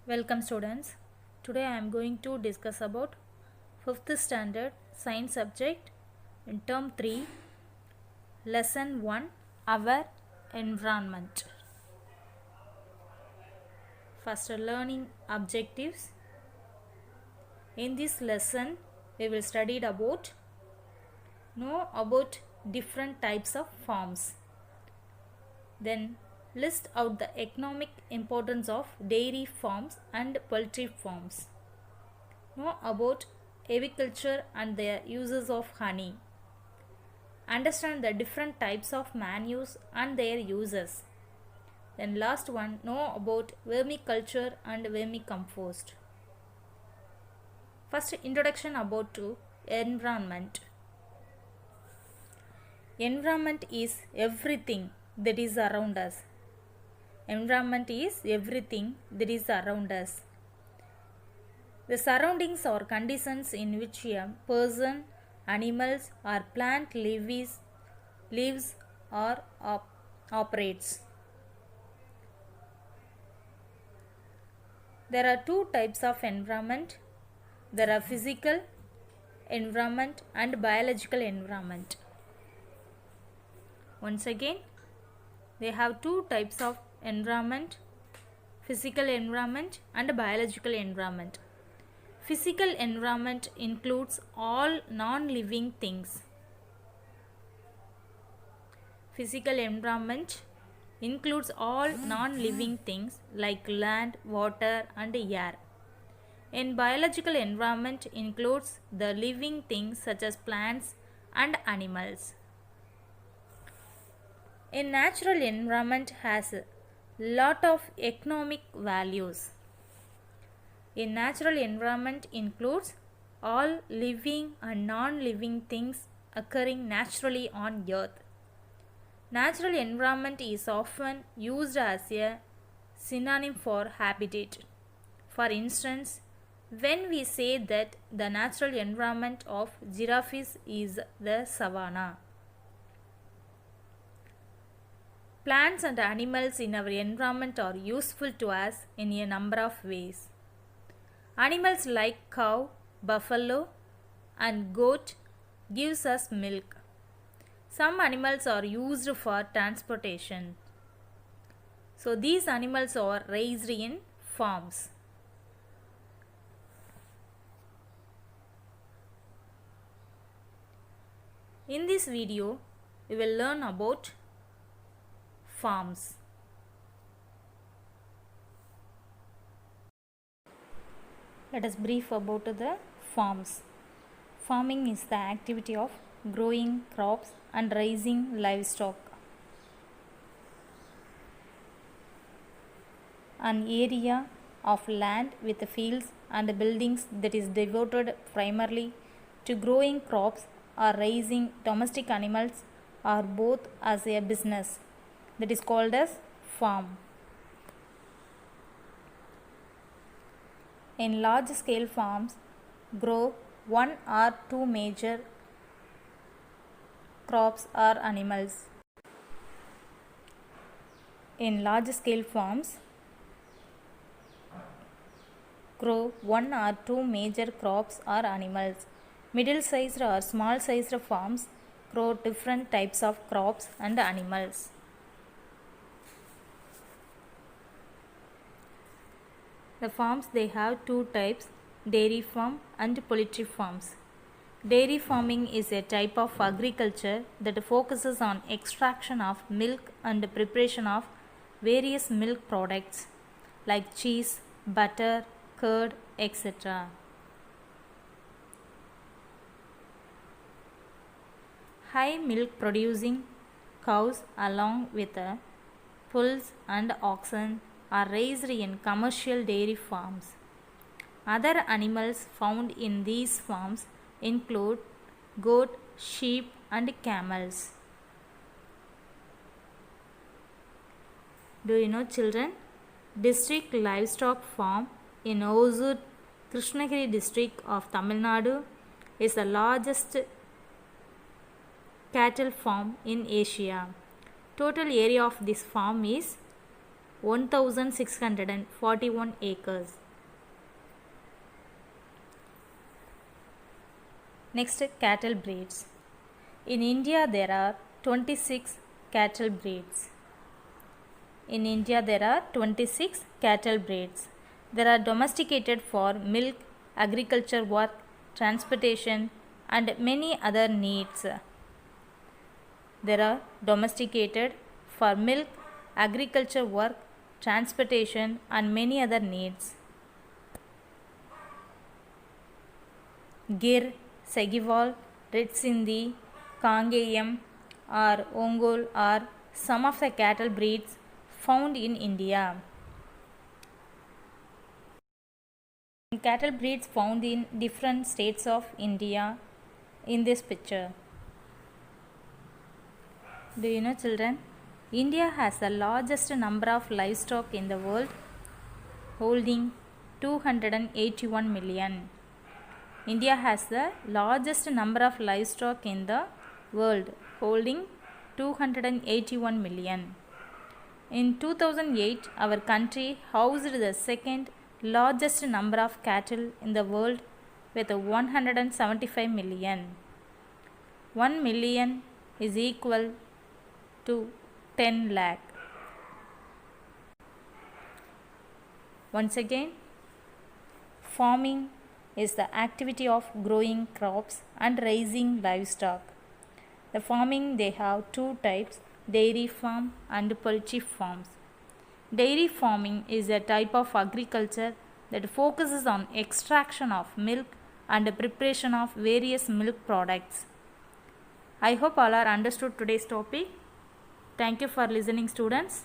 Welcome students. Today I am going to discuss about 5th standard science subject in term 3 lesson 1 our environment. First learning objectives. In this lesson we will study about know about different types of farms. Then list out the economic importance of dairy farms and poultry farms. Know about aviculture and their uses of honey. Understand the different types of manures and their uses. Then last one, know about vermiculture and vermicompost. First, introduction about to environment. Environment is everything that is around us. Environment is everything that is around us. The surroundings or conditions in which a person, animals or plant lives or operates. There are two types of environment. There are physical environment and biological environment. Once again, they have two types of environment, physical environment and biological environment. Physical environment includes all non-living things. Physical environment includes all non-living things like land, water and air. And biological environment includes the living things such as plants and animals. A natural environment has a lot of economic values. A natural environment includes all living and non-living things occurring naturally on earth. Natural environment is often used as a synonym for habitat. For instance, when we say that the natural environment of giraffes is the savanna. Plants and animals in our environment are useful to us in a number of ways. Animals like cow, buffalo and goat gives us milk. Some animals are used for transportation. So these animals are raised in farms. In this video, we will learn about farms. Let us brief about the farms. Farming is the activity of growing crops and raising livestock. An area of land with fields and buildings that is devoted primarily to growing crops or raising domestic animals or both as a business that is called as farm. In large scale farms grow one or two major crops or animals. In large scale farms grow one or two major crops or animals. Middle sized or small sized farms grow different types of crops and animals. The farms, they have two types, dairy farm and poultry farms. Dairy farming is a type of agriculture that focuses on extraction of milk and preparation of various milk products like cheese, butter, curd, etc. High milk producing cows along with bulls and oxen are raised in commercial dairy farms. Other animals found in these farms include goat, sheep and camels. Do you know, children? District Livestock Farm in Hosur, Krishnagiri district of Tamil Nadu is the largest cattle farm in Asia. Total area of this farm is 1641 acres. Next, cattle breeds. In India there are 26 cattle breeds. In India there are 26 cattle breeds. They are domesticated for milk, agriculture work, transportation and many other needs. They are domesticated for milk, agriculture work, transportation and many other needs. Gir, Sahiwal, Red Sindhi, Kangeyam or Ongol are some of the cattle breeds found in India. Cattle breeds found in different states of India in this picture. Do you know, children? India has the largest number of livestock in the world, holding 281 million. India has the largest number of livestock in the world, holding 281 million. In 2008, our country housed the second largest number of cattle in the world with 175 million. 1 million is equal to 10 lakh. Once again, farming is the activity of growing crops and raising livestock. The farming, they have two types, dairy farm and poultry farms. Dairy farming is a type of agriculture that focuses on extraction of milk and preparation of various milk products. I hope all are understood today's topic. Thank you for listening, students.